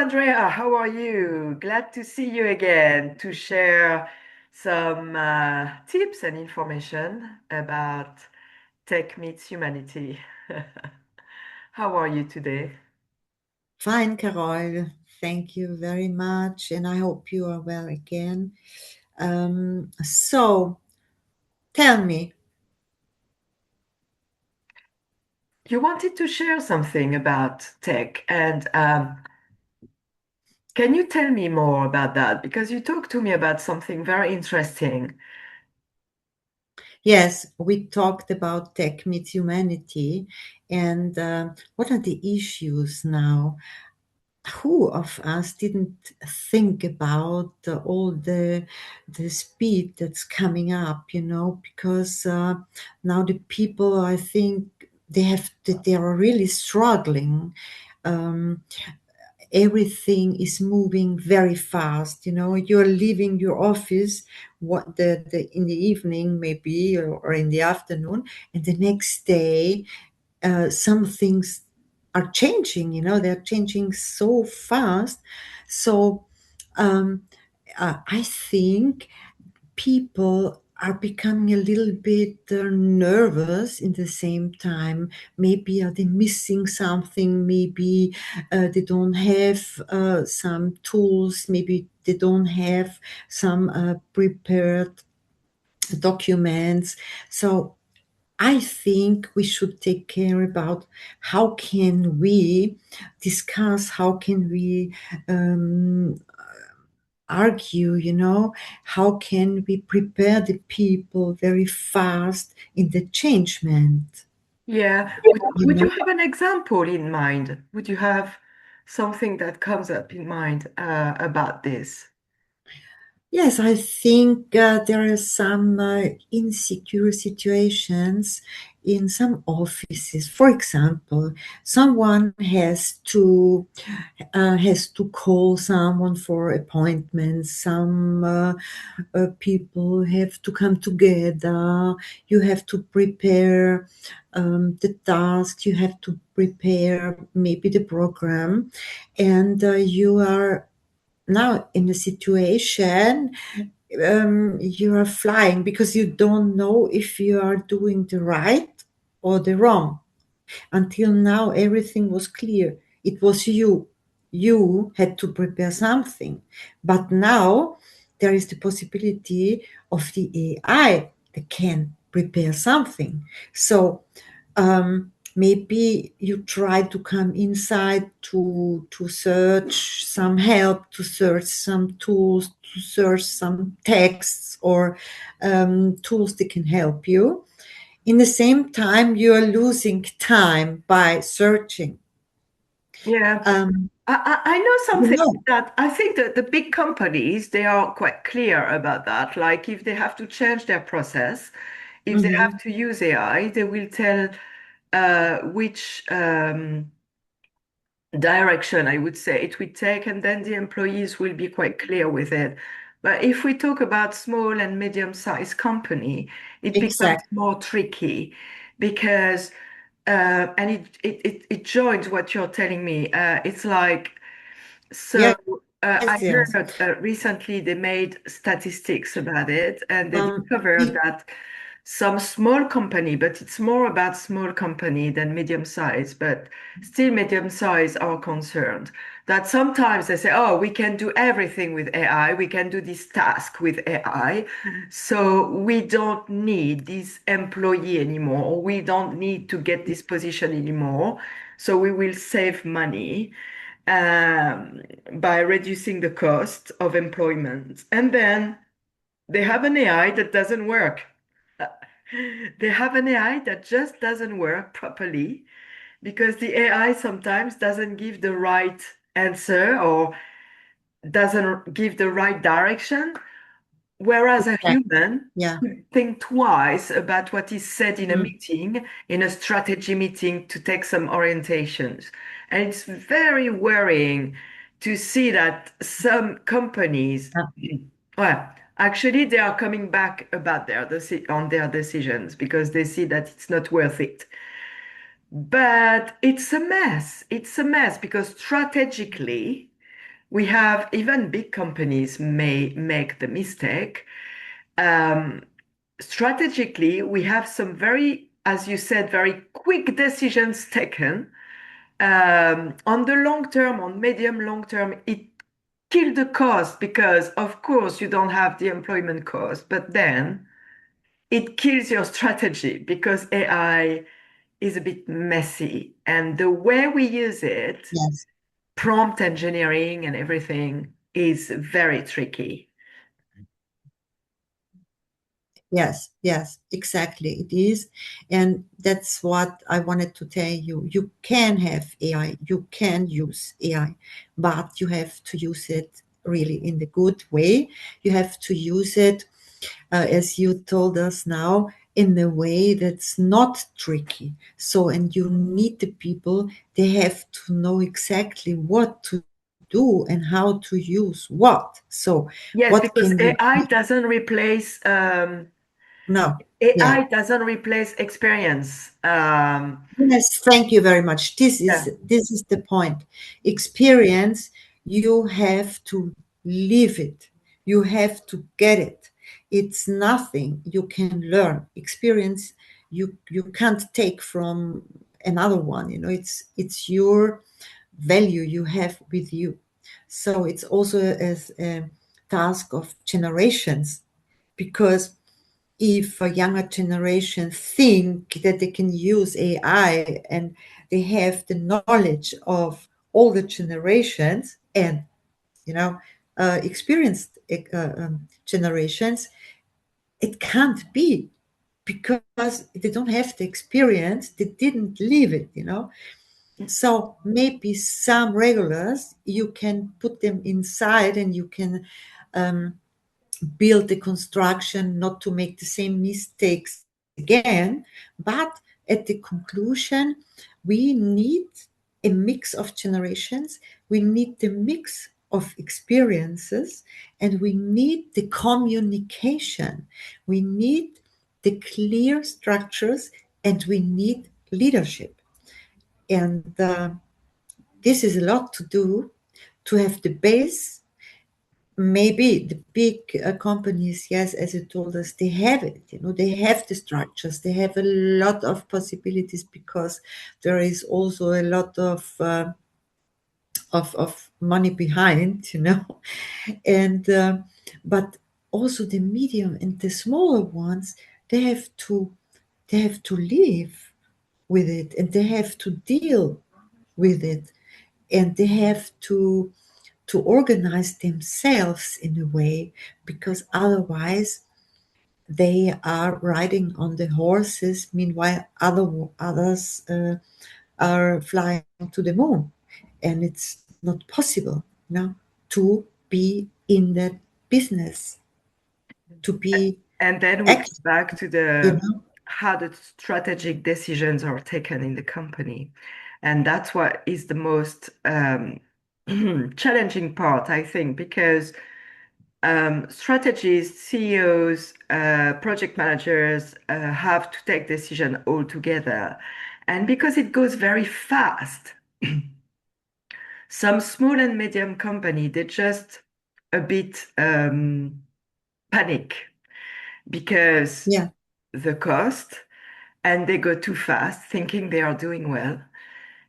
Andrea, how are you? Glad to see you again to share some tips and information about tech meets humanity. How are you today? Fine, Carol. Thank you very much, and I hope you are well again. So tell me, You wanted to share something about tech, and can you tell me more about that? Because you talked to me about something very interesting. yes, we talked about tech meets humanity, and what are the issues now? Who of us didn't think about all the speed that's coming up? Because now the people, I think, they are really struggling. Um, Everything is moving very fast. You're leaving your office the in the evening maybe, or in the afternoon, and the next day some things are changing. They're changing so fast. So um, I think people are becoming a little bit nervous in the same time. Maybe are they missing something? Maybe they don't have some tools. Maybe they don't have some prepared documents. So I think we should take care about how can we discuss, how can we argue, how can we prepare the people very fast in the changement, Yeah. you Would know. you have an example in mind? Would you have something that comes up in mind about this? Yes, I think there are some insecure situations in some offices. For example, someone has to call someone for appointments. Some people have to come together. You have to prepare the task. You have to prepare maybe the program, and you are now in a situation, you are flying because you don't know if you are doing the right or the wrong. Until now, everything was clear. It was you. You had to prepare something. But now there is the possibility of the AI that can prepare something. So maybe you try to come inside to search some help, to search some tools, to search some texts or tools that can help you. In the same time, you are losing time by searching. Yeah. Um, I know you something know. that I think that the big companies, they are quite clear about that. Like if they have to change their process, if they have Mhm. to use AI, they will tell which direction I would say it would take, and then the employees will be quite clear with it. But if we talk about small and medium-sized company, it becomes Exactly. more tricky because and it joins what you're telling me. It's like so Yes, I yes. heard recently they made statistics about it, and they Um, discovered it, that some small company, but it's more about small company than medium size, but still medium size are concerned that sometimes they say, oh, we can do everything with AI, we can do this task with AI, so we don't need this employee anymore, or we don't need to get this position anymore, so we will save money um, by reducing the cost of employment. And then they have an AI that doesn't work. They have an AI that just doesn't work properly because the AI sometimes doesn't give the right answer or doesn't give the right direction. Whereas a exactly. human Yeah. could think twice about what is said in a Mm. meeting, in a strategy meeting, to take some orientations. And it's very worrying to see that some companies, Yeah. well, actually, they are coming back about on their decisions because they see that it's not worth it. But it's a mess. It's a mess because strategically, we have even big companies may make the mistake. Um, Strategically, we have some very, as you said, very quick decisions taken. On the long term, on medium long term, it killed the cost because, of course, you don't have the employment cost, but then it kills your strategy because AI is a bit messy. And the way we use it, Yes. prompt engineering and everything, is very tricky. Yes, yes, exactly. It is. And that's what I wanted to tell you. You can have AI, you can use AI, but you have to use it really in the good way. You have to use it, as you told us now, in a way that's not tricky. So, and you need the people, they have to know exactly what to do and how to use what. So, Yes, what because can you do? No. Yeah. AI doesn't replace experience. Yes, thank you very much. Yeah. This is the point. Experience, you have to live it. You have to get it. It's nothing you can learn. Experience, you can't take from another one. You know, it's your value you have with you. So it's also as a task of generations, because if a younger generation think that they can use AI and they have the knowledge of all the generations and you know experienced generations, it can't be, because they don't have the experience, they didn't live it, you know. So maybe some regulars you can put them inside and you can build the construction not to make the same mistakes again. But at the conclusion, we need a mix of generations, we need the mix of experiences, and we need the communication. We need the clear structures and we need leadership. And this is a lot to do, to have the base. Maybe the big companies, yes, as you told us, they have it, you know, they have the structures, they have a lot of possibilities, because there is also a lot of money behind, you know. And but also the medium and the smaller ones, they have to live with it, and they have to deal with it, and they have to organize themselves in a way, because otherwise they are riding on the horses, meanwhile others are flying to the moon, and it's not possible, you know, to be in that business, to be And then we come active, back to you the know. how the strategic decisions are taken in the company. And that's what is the most challenging part, I think, because strategists, CEOs, project managers have to take decision all together. And because it goes very fast, some small and medium company, they just a bit panic because Yeah, the cost, and they go too fast thinking they are doing well.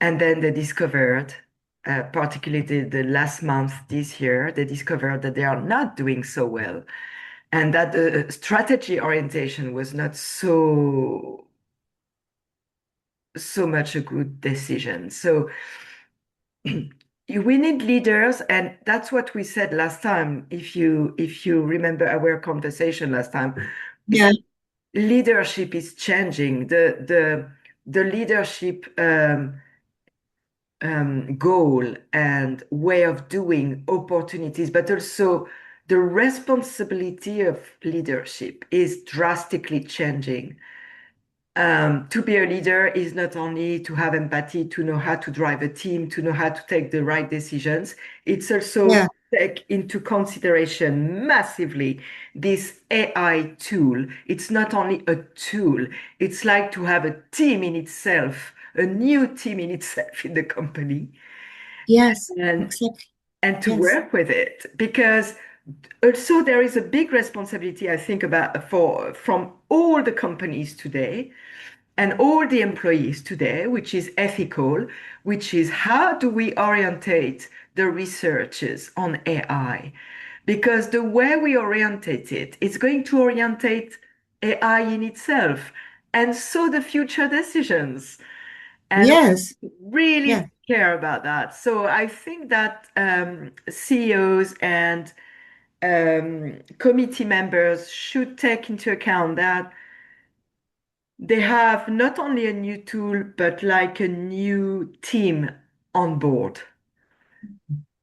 And then they discovered, particularly the last month this year, they discovered that they are not doing so well and that the strategy orientation was not so much a good decision. So we need leaders, and that's what we said last time. If you remember our conversation last time, we yeah, said leadership is changing. The leadership goal and way of doing opportunities, but also the responsibility of leadership is drastically changing. To be a leader is not only to have empathy, to know how to drive a team, to know how to take the right decisions. It's also yeah, take into consideration massively this AI tool. It's not only a tool, it's like to have a team in itself, a new team in itself in the company. yes, And exactly. and to Yes. work with it, because also there is a big responsibility, I think, about for from all the companies today and all the employees today, which is ethical, which is how do we orientate the researchers on AI? Because the way we orientate it is going to orientate AI in itself, and so the future decisions. And Yes. we really Yeah. care about that. So I think that CEOs and committee members should take into account that they have not only a new tool, but like a new team on board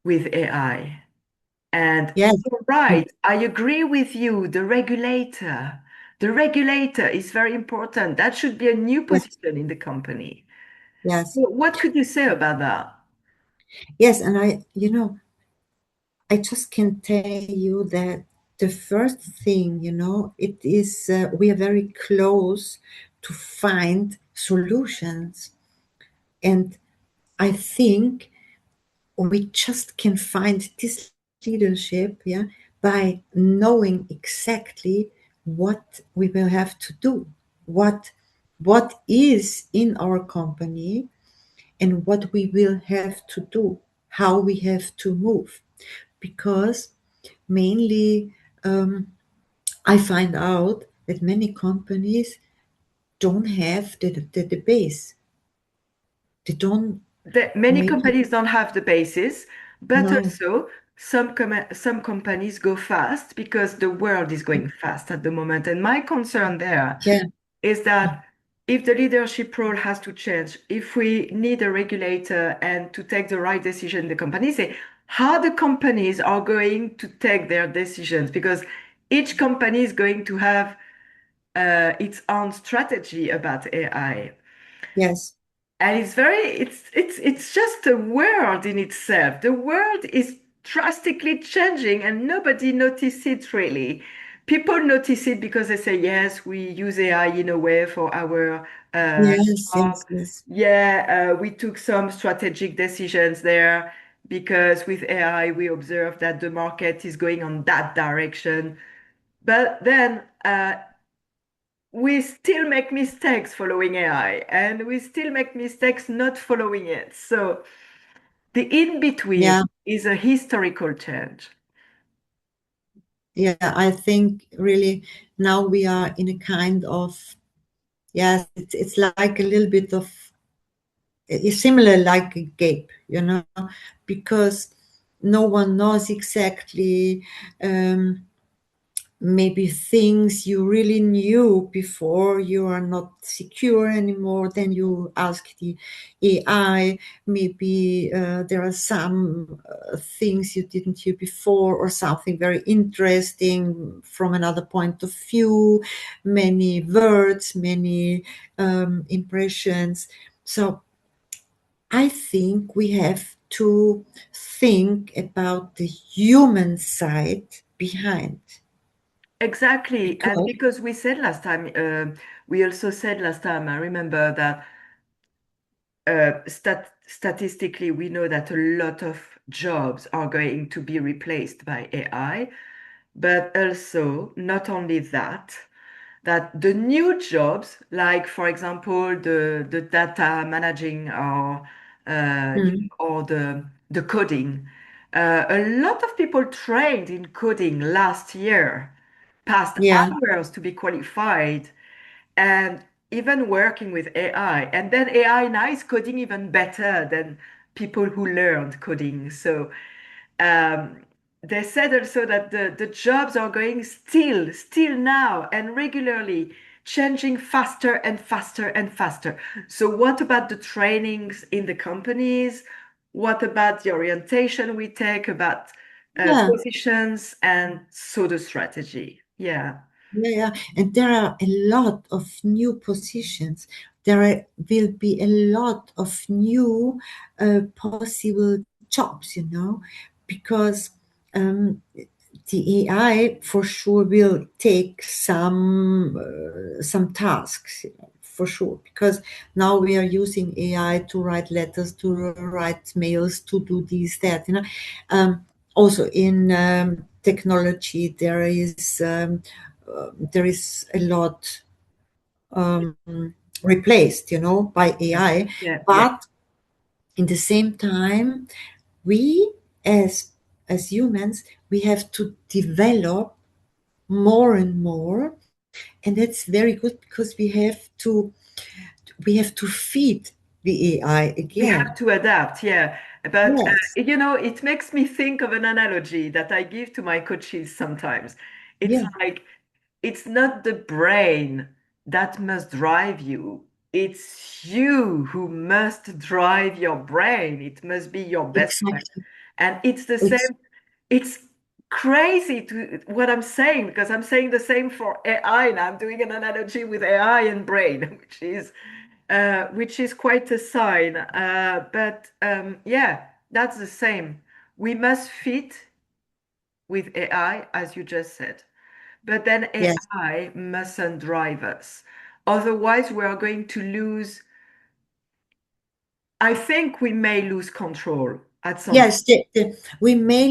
with AI. And Yes. you're right, I agree with you. The regulator is very important. That should be a new Yes. position in the company. Yes. What could you say about that? Yes. And I just can tell you that the first thing, it is, we are very close to find solutions. And I think we just can find this leadership, yeah, by knowing exactly what we will have to do, what what is in our company, and what we will have to do, how we have to move. Because mainly, I find out that many companies don't have the base. They don't, Many maybe, companies don't have the basis, but no. also some companies go fast because the world is going fast at the moment. And my concern there Yeah. is that if the leadership role has to change, if we need a regulator and to take the right decision in the companies, say how the companies are going to take their decisions, because each company is going to have its own strategy about AI. Yes. And it's just a world in itself. The world is drastically changing and nobody notices it really. People notice it because they say, yes, we use AI in a way for our Yes. job. Yes. Yes. Yeah, we took some strategic decisions there because with AI we observed that the market is going on that direction. But then we still make mistakes following AI and we still make mistakes not following it. So the in between Yeah. is a historical change. Yeah. I think really now we are in a kind of, yes, it's like a little bit of, it's similar like a gape, because no one knows exactly, maybe things you really knew before you are not secure anymore. Then you ask the AI. Maybe there are some things you didn't hear before, or something very interesting from another point of view, many words, many impressions. So I think we have to think about the human side behind, Exactly. And because because we said last time, we also said last time, I remember that statistically, we know that a lot of jobs are going to be replaced by AI, but also not only that, that the new jobs, like for example, the data managing mm, or the coding, a lot of people trained in coding last year passed yeah, hours to be qualified and even working with AI. And then AI now is coding even better than people who learned coding. So um, they said also that the jobs are going still now and regularly changing faster and faster and faster. So what about the trainings in the companies? What about the orientation we take about yeah, positions and so the strategy? Yeah. yeah, yeah. And there are a lot of new positions. Will be a lot of new possible jobs, because um, the AI for sure will take some tasks for sure, because now we are using AI to write letters, to write mails, to do this, that, also in technology, there is a lot um, replaced, by Yeah, AI. yeah, yeah. But in the same time, we as humans, we have to develop more and more, and that's very good because we have to feed the AI We have again. to adapt, yeah. But Yes, it makes me think of an analogy that I give to my coaches sometimes. It's yeah, like it's not the brain that must drive you. It's you who must drive your brain. It must be your best friend. exactly. And it's the It's same. It's crazy to what I'm saying because I'm saying the same for AI and I'm doing an analogy with AI and brain, which is quite a sign. But yeah, that's the same. We must fit with AI, as you just said. But then yes, AI mustn't drive us. Otherwise, we are going to lose. I think we may lose control at some point. yes. We may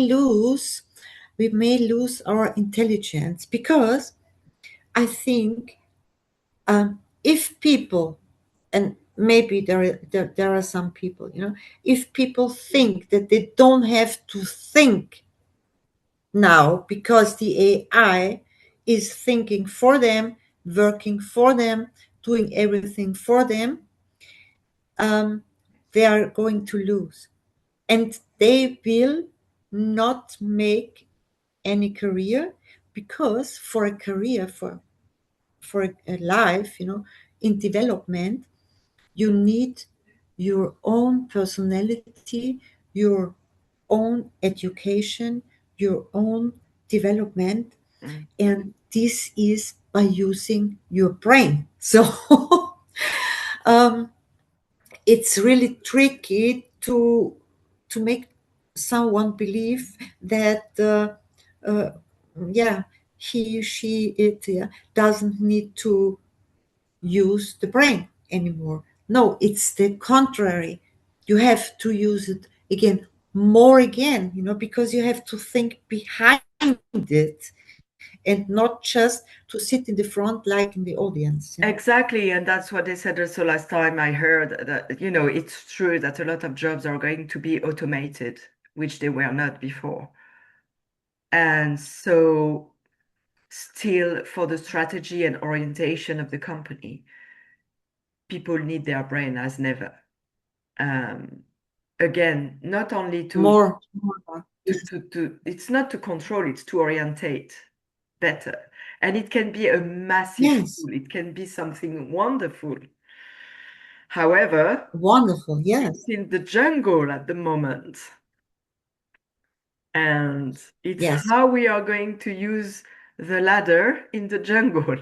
lose our intelligence because I think if people, and maybe there are some people, if people think that they don't have to think now because the AI is thinking for them, working for them, doing everything for them, um, they are going to lose. And they will not make any career, because for a career, for a life, in development, you need your own personality, your own education, your own development, Mm. and this is by using your brain. So um, it's really tricky to make someone believe that uh, yeah, he, she, it, yeah, doesn't need to use the brain anymore. No, it's the contrary. You have to use it again, more again, because you have to think behind it and not just to sit in the front like in the audience. Exactly, and that's what they said also last time I heard that, it's true that a lot of jobs are going to be automated, which they were not before. And so still for the strategy and orientation of the company, people need their brain as never. Um, Again, not only More. it's not to control, it's to orientate better. And it can be a massive Yes, tool. It can be something wonderful. However, wonderful. it's Yes, in the jungle at the moment. And it's yes, how we are going to use the ladder in the jungle.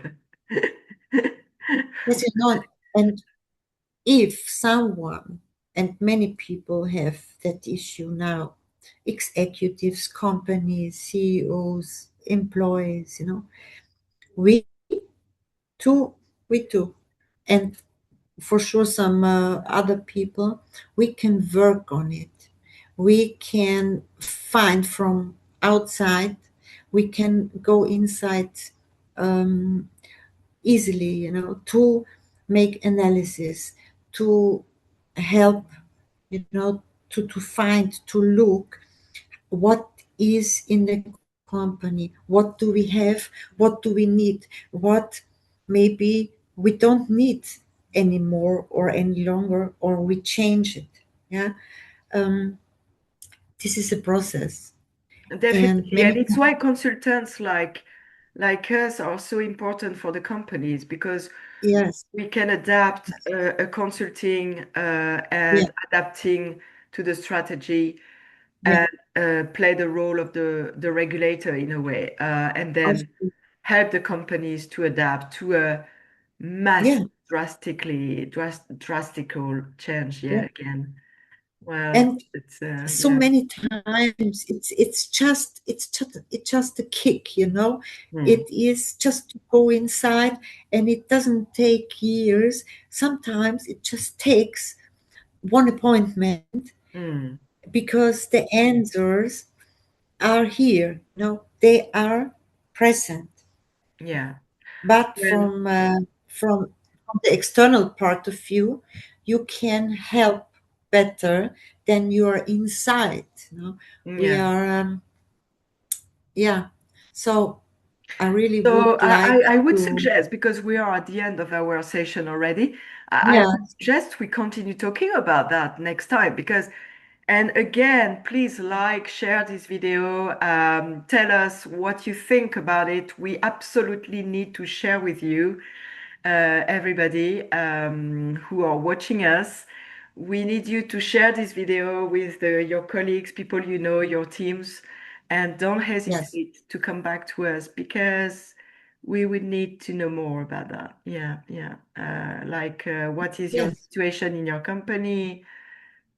yes. And if someone, and many people have that issue now, executives, companies, CEOs, employees, we too, we too, and for sure some other people, we can work on it. We can find from outside, we can go inside um, easily, to make analysis, to help, to find, to look what is in the company, what do we have, what do we need, what maybe we don't need anymore or any longer, or we change it. Yeah. um, this is a process, and Definitely. And many it's times, why consultants like us are so important for the companies because yes, we can adapt a consulting yeah, and adapting to the strategy yeah, and play the role of the regulator in a way, and of- then help the companies to adapt to a yeah, massive, drastical change. yeah. Yeah, again. Well, And it's so yeah. many times it's just a kick, you know. Mm, It is just to go inside, and it doesn't take years. Sometimes it just takes one appointment, mm, because the answers are here, you know, they are present. yeah. But Well, from the external part of you, you can help better than you are inside. You know, we yeah. are, yeah. So I really So would like I would to, suggest, because we are at the end of our session already, I yeah, would suggest we continue talking about that next time. Because, and again, please like, share this video, tell us what you think about it. We absolutely need to share with you, everybody who are watching us. We need you to share this video with your colleagues, people you know, your teams, and don't yes, hesitate to come back to us, because we would need to know more about that. Yeah, yeah. Like, what is your yes, situation in your company?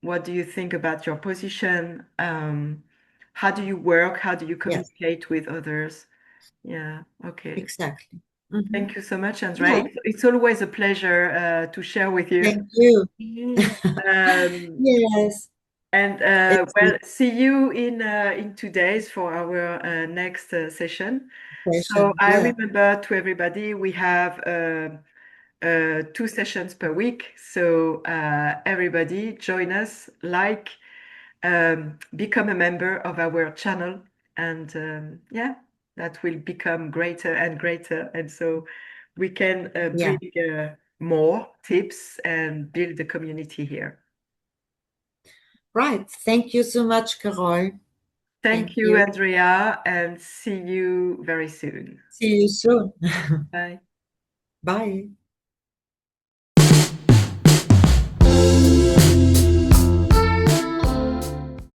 What do you think about your position? How do you work? How do you yes, communicate with others? Yeah, okay. exactly. Hmm. Thank you so much, Andrea. Yeah, It's always a pleasure to share with you. thank you. Um, Yes, and it's a well, see you in 2 days for our next session. So question. I Yeah, remember to everybody, we have 2 sessions per week. So everybody join us, like, become a member of our channel, and yeah, that will become greater and greater. And so we can yeah. bring more tips and build the community here. Right. Thank you so much, Carol. Thank Thank you, you. Andrea, and see you very soon. See you soon. Bye. Bye.